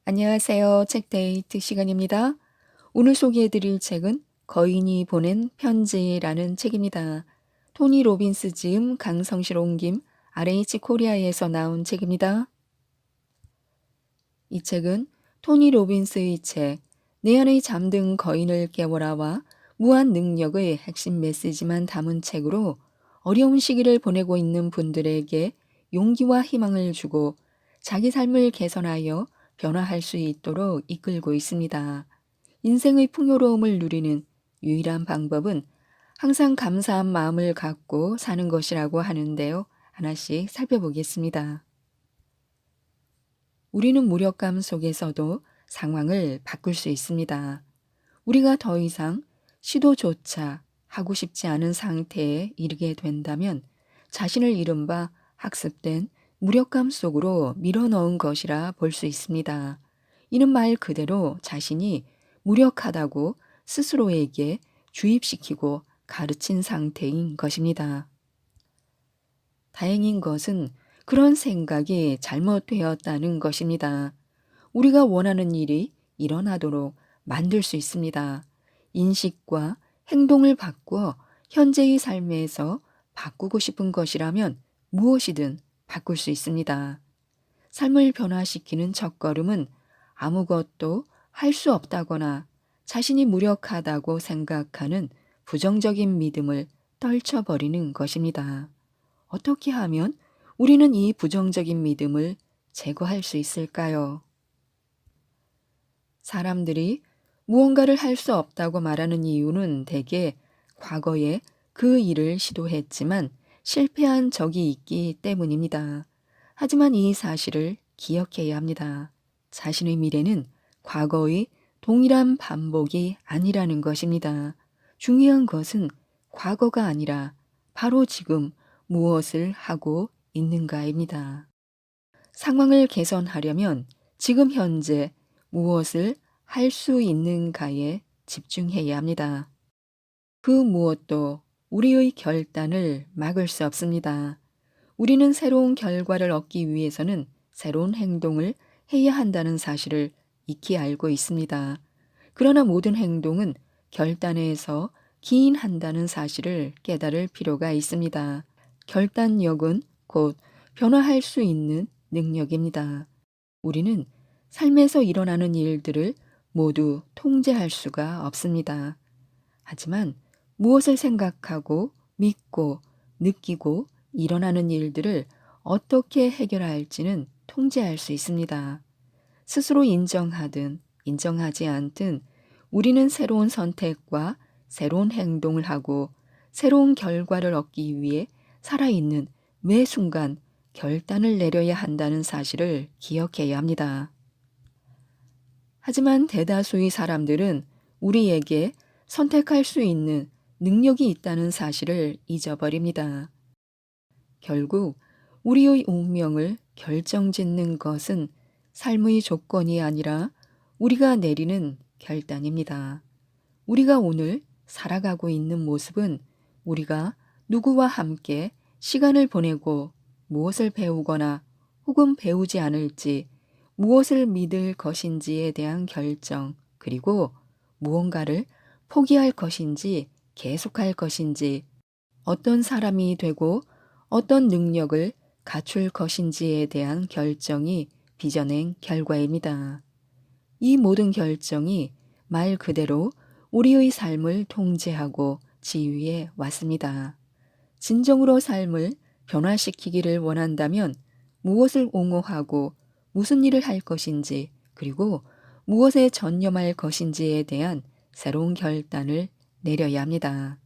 안녕하세요. 책데이트 시간입니다. 오늘 소개해드릴 책은 거인이 보낸 편지라는 책입니다. 토니 로빈스 지음, 강성실 옮김, RH 코리아에서 나온 책입니다. 이 책은 토니 로빈스의 책, 내 안의 잠든 거인을 깨워라와 무한 능력의 핵심 메시지만 담은 책으로 어려운 시기를 보내고 있는 분들에게 용기와 희망을 주고 자기 삶을 개선하여 변화할 수 있도록 이끌고 있습니다. 인생의 풍요로움을 누리는 유일한 방법은 항상 감사한 마음을 갖고 사는 것이라고 하는데요. 하나씩 살펴보겠습니다. 우리는 무력감 속에서도 상황을 바꿀 수 있습니다. 우리가 더 이상 시도조차 하고 싶지 않은 상태에 이르게 된다면 자신을 이른바 학습된 무력감 속으로 밀어넣은 것이라 볼 수 있습니다. 이는 말 그대로 자신이 무력하다고 스스로에게 주입시키고 가르친 상태인 것입니다. 다행인 것은 그런 생각이 잘못되었다는 것입니다. 우리가 원하는 일이 일어나도록 만들 수 있습니다. 인식과 행동을 바꾸어 현재의 삶에서 바꾸고 싶은 것이라면 무엇이든 바꿀 수 있습니다. 삶을 변화시키는 첫걸음은 아무것도 할 수 없다거나 자신이 무력하다고 생각하는 부정적인 믿음을 떨쳐버리는 것입니다. 어떻게 하면 우리는 이 부정적인 믿음을 제거할 수 있을까요? 사람들이 무언가를 할 수 없다고 말하는 이유는 대개 과거에 그 일을 시도했지만 실패한 적이 있기 때문입니다. 하지만 이 사실을 기억해야 합니다. 자신의 미래는 과거의 동일한 반복이 아니라는 것입니다. 중요한 것은 과거가 아니라 바로 지금 무엇을 하고 있는가입니다. 상황을 개선하려면 지금 현재 무엇을 할 수 있는가에 집중해야 합니다. 그 무엇도 우리의 결단을 막을 수 없습니다. 우리는 새로운 결과를 얻기 위해서는 새로운 행동을 해야 한다는 사실을 익히 알고 있습니다. 그러나 모든 행동은 결단에서 기인한다는 사실을 깨달을 필요가 있습니다. 결단력은 곧 변화할 수 있는 능력입니다. 우리는 삶에서 일어나는 일들을 모두 통제할 수가 없습니다. 하지만 무엇을 생각하고 믿고 느끼고 일어나는 일들을 어떻게 해결할지는 통제할 수 있습니다. 스스로 인정하든 인정하지 않든 우리는 새로운 선택과 새로운 행동을 하고 새로운 결과를 얻기 위해 살아있는 매 순간 결단을 내려야 한다는 사실을 기억해야 합니다. 하지만 대다수의 사람들은 우리에게 선택할 수 있는 능력이 있다는 사실을 잊어버립니다. 결국 우리의 운명을 결정짓는 것은 삶의 조건이 아니라 우리가 내리는 결단입니다. 우리가 오늘 살아가고 있는 모습은 우리가 누구와 함께 시간을 보내고 무엇을 배우거나 혹은 배우지 않을지, 무엇을 믿을 것인지에 대한 결정, 그리고 무언가를 포기할 것인지 계속할 것인지, 어떤 사람이 되고 어떤 능력을 갖출 것인지에 대한 결정이 빚어낸 결과입니다. 이 모든 결정이 말 그대로 우리의 삶을 통제하고 지휘해 왔습니다. 진정으로 삶을 변화시키기를 원한다면 무엇을 옹호하고 무슨 일을 할 것인지 그리고 무엇에 전념할 것인지에 대한 새로운 결단을 내려야 합니다.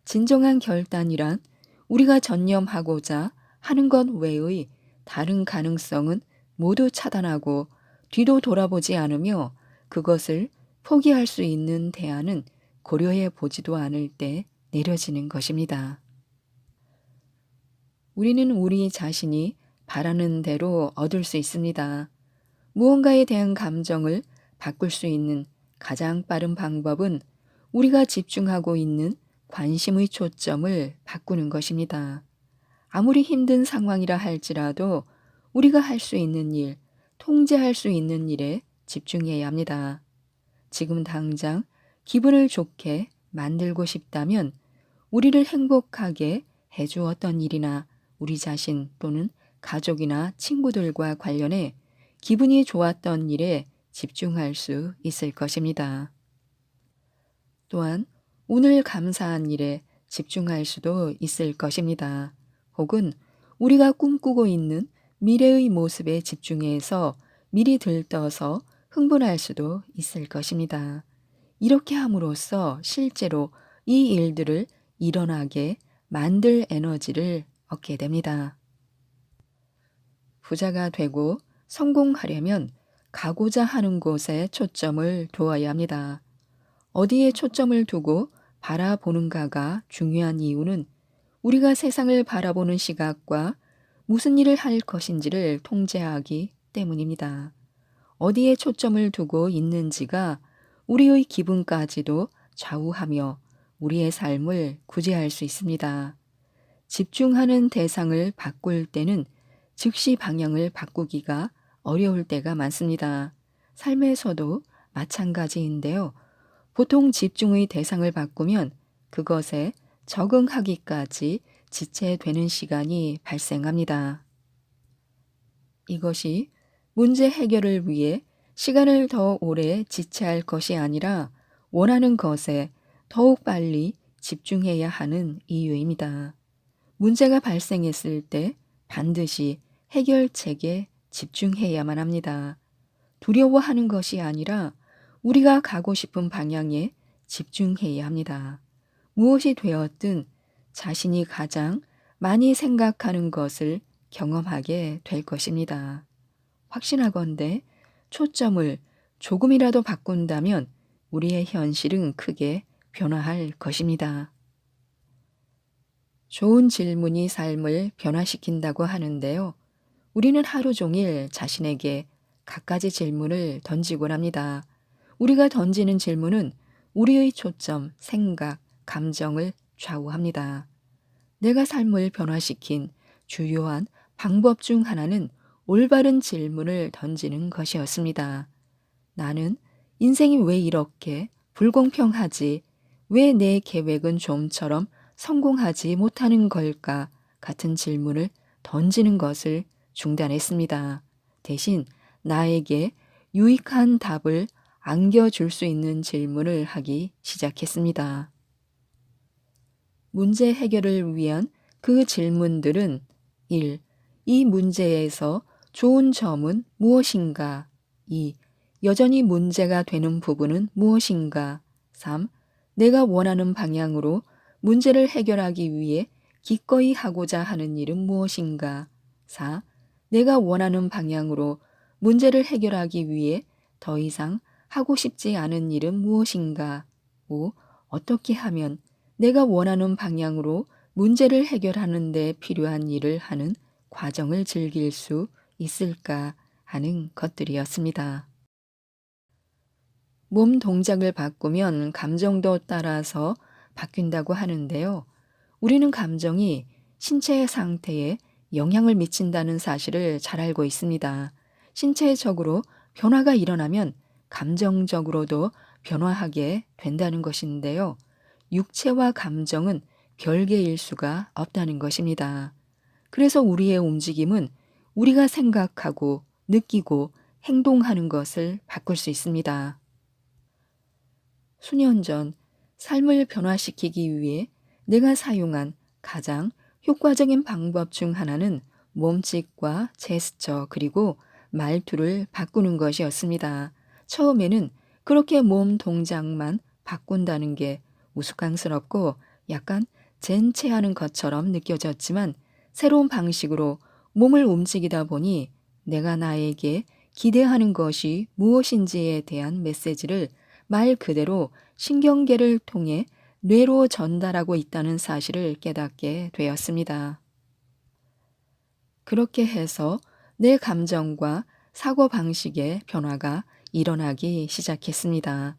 진정한 결단이란 우리가 전념하고자 하는 것 외의 다른 가능성은 모두 차단하고 뒤도 돌아보지 않으며 그것을 포기할 수 있는 대안은 고려해 보지도 않을 때 내려지는 것입니다. 우리는 우리 자신이 바라는 대로 얻을 수 있습니다. 무언가에 대한 감정을 바꿀 수 있는 가장 빠른 방법은 우리가 집중하고 있는 관심의 초점을 바꾸는 것입니다. 아무리 힘든 상황이라 할지라도 우리가 할 수 있는 일, 통제할 수 있는 일에 집중해야 합니다. 지금 당장 기분을 좋게 만들고 싶다면 우리를 행복하게 해주었던 일이나 우리 자신 또는 가족이나 친구들과 관련해 기분이 좋았던 일에 집중할 수 있을 것입니다. 또한 오늘 감사한 일에 집중할 수도 있을 것입니다. 혹은 우리가 꿈꾸고 있는 미래의 모습에 집중해서 미리 들떠서 흥분할 수도 있을 것입니다. 이렇게 함으로써 실제로 이 일들을 일어나게 만들 에너지를 얻게 됩니다. 부자가 되고 성공하려면 가고자 하는 곳에 초점을 두어야 합니다. 어디에 초점을 두고 바라보는가가 중요한 이유는 우리가 세상을 바라보는 시각과 무슨 일을 할 것인지를 통제하기 때문입니다. 어디에 초점을 두고 있는지가 우리의 기분까지도 좌우하며 우리의 삶을 구제할 수 있습니다. 집중하는 대상을 바꿀 때는 즉시 방향을 바꾸기가 어려울 때가 많습니다. 삶에서도 마찬가지인데요. 보통 집중의 대상을 바꾸면 그것에 적응하기까지 지체되는 시간이 발생합니다. 이것이 문제 해결을 위해 시간을 더 오래 지체할 것이 아니라 원하는 것에 더욱 빨리 집중해야 하는 이유입니다. 문제가 발생했을 때 반드시 해결책에 집중해야만 합니다. 두려워하는 것이 아니라 우리가 가고 싶은 방향에 집중해야 합니다. 무엇이 되었든 자신이 가장 많이 생각하는 것을 경험하게 될 것입니다. 확신하건대 초점을 조금이라도 바꾼다면 우리의 현실은 크게 변화할 것입니다. 좋은 질문이 삶을 변화시킨다고 하는데요. 우리는 하루 종일 자신에게 갖가지 질문을 던지곤 합니다. 우리가 던지는 질문은 우리의 초점, 생각, 감정을 좌우합니다. 내가 삶을 변화시킨 주요한 방법 중 하나는 올바른 질문을 던지는 것이었습니다. 나는 인생이 왜 이렇게 불공평하지? 왜 내 계획은 좀처럼 성공하지 못하는 걸까? 같은 질문을 던지는 것을 중단했습니다. 대신 나에게 유익한 답을 안겨줄 수 있는 질문을 하기 시작했습니다. 문제 해결을 위한 그 질문들은 1. 이 문제에서 좋은 점은 무엇인가? 2. 여전히 문제가 되는 부분은 무엇인가? 3. 내가 원하는 방향으로 문제를 해결하기 위해 기꺼이 하고자 하는 일은 무엇인가? 4. 내가 원하는 방향으로 문제를 해결하기 위해 더 이상 하고 싶지 않은 일은 무엇인가? 5. 어떻게 하면 내가 원하는 방향으로 문제를 해결하는 데 필요한 일을 하는 과정을 즐길 수 있을까 하는 것들이었습니다. 몸 동작을 바꾸면 감정도 따라서 바뀐다고 하는데요. 우리는 감정이 신체의 상태에 영향을 미친다는 사실을 잘 알고 있습니다. 신체적으로 변화가 일어나면 감정적으로도 변화하게 된다는 것인데요. 육체와 감정은 별개일 수가 없다는 것입니다. 그래서 우리의 움직임은 우리가 생각하고 느끼고 행동하는 것을 바꿀 수 있습니다. 수년 전 삶을 변화시키기 위해 내가 사용한 가장 효과적인 방법 중 하나는 몸짓과 제스처 그리고 말투를 바꾸는 것이었습니다. 처음에는 그렇게 몸 동작만 바꾼다는 게 우스꽝스럽고 약간 젠체하는 것처럼 느껴졌지만 새로운 방식으로 몸을 움직이다 보니 내가 나에게 기대하는 것이 무엇인지에 대한 메시지를 말 그대로 신경계를 통해 뇌로 전달하고 있다는 사실을 깨닫게 되었습니다. 그렇게 해서 내 감정과 사고방식의 변화가 일어나기 시작했습니다.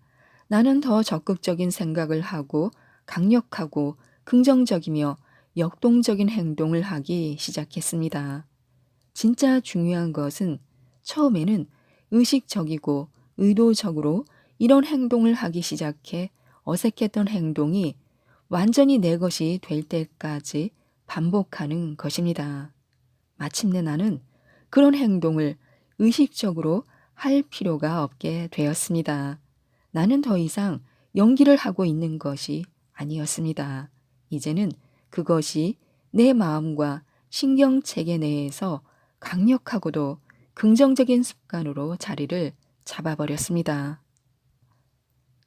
나는 더 적극적인 생각을 하고 강력하고 긍정적이며 역동적인 행동을 하기 시작했습니다. 진짜 중요한 것은 처음에는 의식적이고 의도적으로 이런 행동을 하기 시작해 어색했던 행동이 완전히 내 것이 될 때까지 반복하는 것입니다. 마침내 나는 그런 행동을 의식적으로 할 필요가 없게 되었습니다. 나는 더 이상 연기를 하고 있는 것이 아니었습니다. 이제는 그것이 내 마음과 신경체계 내에서 강력하고도 긍정적인 습관으로 자리를 잡아버렸습니다.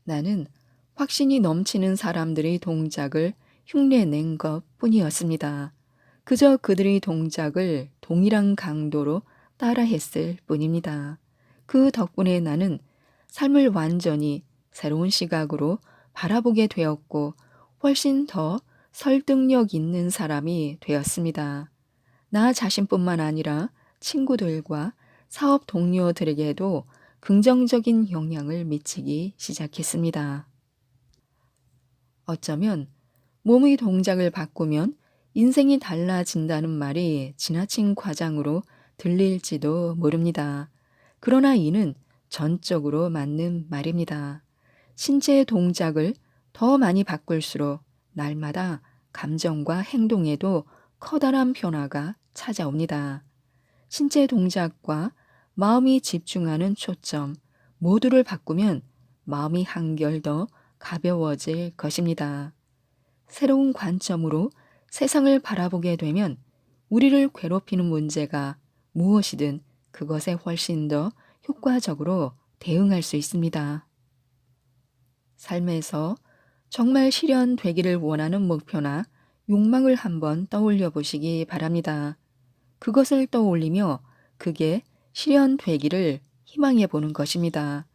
나는 확신이 넘치는 사람들의 동작을 흉내낸 것 뿐이었습니다. 그저 그들의 동작을 동일한 강도로 따라했을 뿐입니다. 그 덕분에 나는 삶을 완전히 새로운 시각으로 바라보게 되었고 훨씬 더 설득력 있는 사람이 되었습니다. 나 자신뿐만 아니라 친구들과 사업 동료들에게도 긍정적인 영향을 미치기 시작했습니다. 어쩌면 몸의 동작을 바꾸면 인생이 달라진다는 말이 지나친 과장으로 들릴지도 모릅니다. 그러나 이는 전적으로 맞는 말입니다. 신체의 동작을 더 많이 바꿀수록 날마다 감정과 행동에도 커다란 변화가 찾아옵니다. 신체 동작과 마음이 집중하는 초점 모두를 바꾸면 마음이 한결 더 가벼워질 것입니다. 새로운 관점으로 세상을 바라보게 되면 우리를 괴롭히는 문제가 무엇이든 그것에 훨씬 더 효과적으로 대응할 수 있습니다. 삶에서 정말 실현되기를 원하는 목표나 욕망을 한번 떠올려 보시기 바랍니다. 그것을 떠올리며 그게 실현되기를 희망해 보는 것입니다.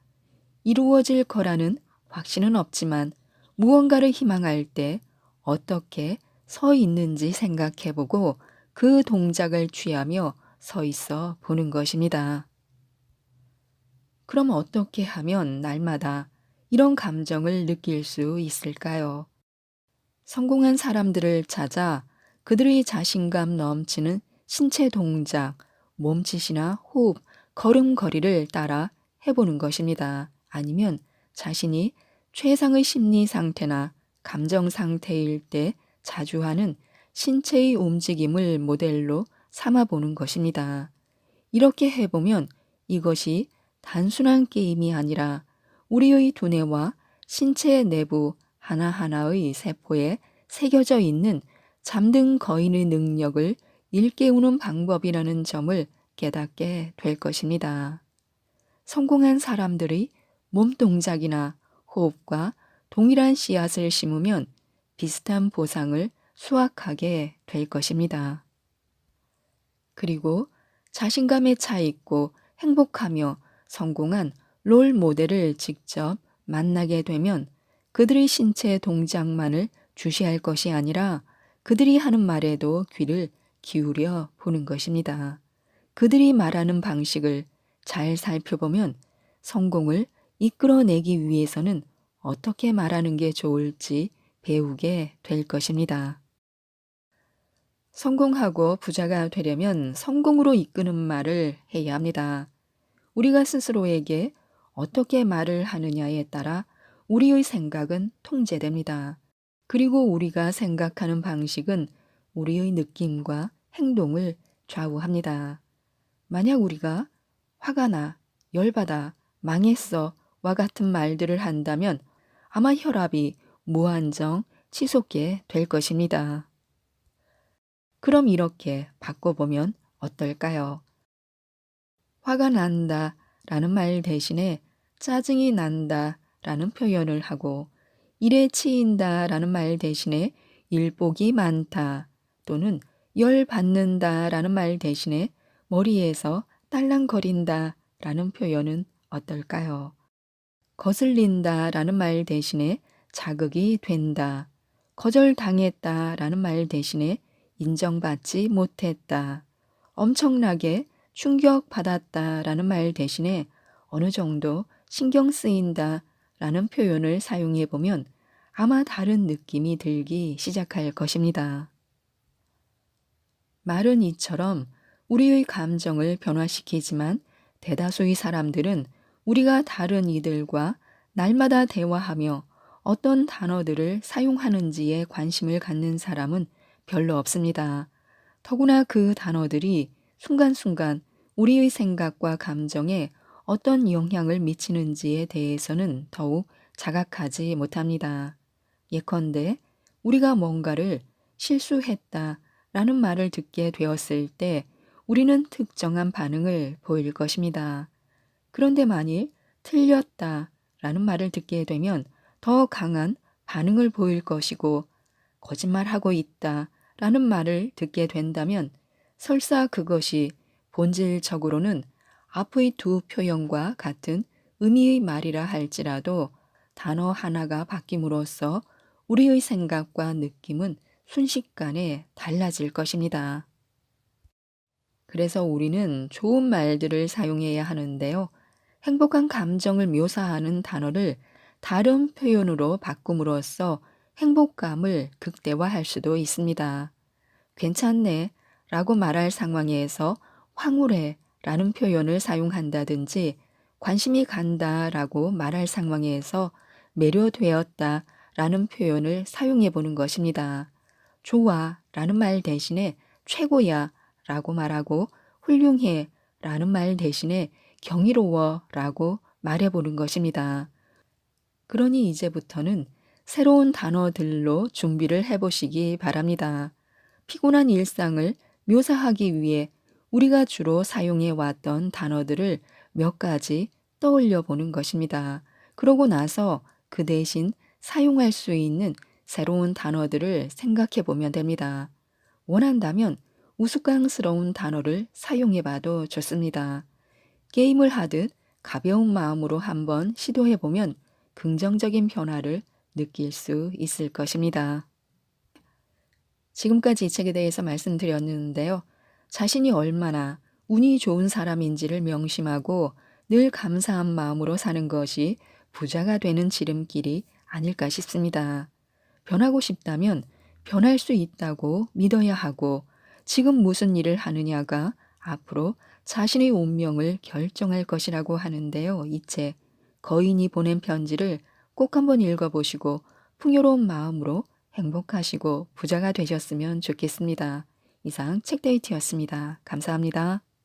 이루어질 거라는 확신은 없지만 무언가를 희망할 때 어떻게 서 있는지 생각해 보고 그 동작을 취하며 서 있어 보는 것입니다. 그럼 어떻게 하면 날마다 이런 감정을 느낄 수 있을까요? 성공한 사람들을 찾아 그들의 자신감 넘치는 신체 동작, 몸짓이나 호흡, 걸음걸이를 따라 해보는 것입니다. 아니면 자신이 최상의 심리 상태나 감정 상태일 때 자주 하는 신체의 움직임을 모델로 삼아 보는 것입니다. 이렇게 해보면 이것이 단순한 게임이 아니라 우리의 두뇌와 신체 내부 하나하나의 세포에 새겨져 있는 잠든 거인의 능력을 일깨우는 방법이라는 점을 깨닫게 될 것입니다. 성공한 사람들의 몸 동작이나 호흡과 동일한 씨앗을 심으면 비슷한 보상을 수확하게 될 것입니다. 그리고 자신감에 차 있고 행복하며 성공한 롤 모델을 직접 만나게 되면 그들의 신체 동작만을 주시할 것이 아니라 그들이 하는 말에도 귀를 기울여 보는 것입니다. 그들이 말하는 방식을 잘 살펴보면 성공을 이끌어내기 위해서는 어떻게 말하는 게 좋을지 배우게 될 것입니다. 성공하고 부자가 되려면 성공으로 이끄는 말을 해야 합니다. 우리가 스스로에게 어떻게 말을 하느냐에 따라 우리의 생각은 통제됩니다. 그리고 우리가 생각하는 방식은 우리의 느낌과 행동을 좌우합니다. 만약 우리가 화가 나, 열받아, 망했어 와 같은 말들을 한다면 아마 혈압이 무한정 치솟게 될 것입니다. 그럼 이렇게 바꿔보면 어떨까요? 화가 난다 라는 말 대신에 짜증이 난다 라는 표현을 하고 일에 치인다 라는 말 대신에 일복이 많다 또는 열 받는다 라는 말 대신에 머리에서 딸랑거린다 라는 표현은 어떨까요? 거슬린다 라는 말 대신에 자극이 된다, 거절당했다 라는 말 대신에 인정받지 못했다, 엄청나게 충격받았다 라는 말 대신에 어느 정도 신경 쓰인다 라는 표현을 사용해 보면 아마 다른 느낌이 들기 시작할 것입니다. 말은 이처럼 우리의 감정을 변화시키지만 대다수의 사람들은 우리가 다른 이들과 날마다 대화하며 어떤 단어들을 사용하는지에 관심을 갖는 사람은 별로 없습니다. 더구나 그 단어들이 순간순간 우리의 생각과 감정에 어떤 영향을 미치는지에 대해서는 더욱 자각하지 못합니다. 예컨대 우리가 뭔가를 실수했다 라는 말을 듣게 되었을 때 우리는 특정한 반응을 보일 것입니다. 그런데 만일 틀렸다 라는 말을 듣게 되면 더 강한 반응을 보일 것이고, 거짓말하고 있다 라는 말을 듣게 된다면 설사 그것이 본질적으로는 앞의 두 표현과 같은 의미의 말이라 할지라도 단어 하나가 바뀜으로써 우리의 생각과 느낌은 순식간에 달라질 것입니다. 그래서 우리는 좋은 말들을 사용해야 하는데요. 행복한 감정을 묘사하는 단어를 다른 표현으로 바꿈으로써 행복감을 극대화할 수도 있습니다. 괜찮네 라고 말할 상황에서 황홀해 라는 표현을 사용한다든지, 관심이 간다 라고 말할 상황에서 매료되었다 라는 표현을 사용해 보는 것입니다. 좋아 라는 말 대신에 최고야 라고 말하고, 훌륭해 라는 말 대신에 경이로워 라고 말해 보는 것입니다. 그러니 이제부터는 새로운 단어들로 준비를 해보시기 바랍니다. 피곤한 일상을 묘사하기 위해 우리가 주로 사용해 왔던 단어들을 몇 가지 떠올려 보는 것입니다. 그러고 나서 그 대신 사용할 수 있는 새로운 단어들을 생각해 보면 됩니다. 원한다면 우스꽝스러운 단어를 사용해 봐도 좋습니다. 게임을 하듯 가벼운 마음으로 한번 시도해 보면 긍정적인 변화를 느낄 수 있을 것입니다. 지금까지 이 책에 대해서 말씀드렸는데요. 자신이 얼마나 운이 좋은 사람인지를 명심하고 늘 감사한 마음으로 사는 것이 부자가 되는 지름길이 아닐까 싶습니다. 변하고 싶다면 변할 수 있다고 믿어야 하고, 지금 무슨 일을 하느냐가 앞으로 자신의 운명을 결정할 것이라고 하는데요. 이 책, 거인이 보낸 편지를 꼭 한번 읽어보시고 풍요로운 마음으로 행복하시고 부자가 되셨으면 좋겠습니다. 이상 책데이트였습니다. 감사합니다.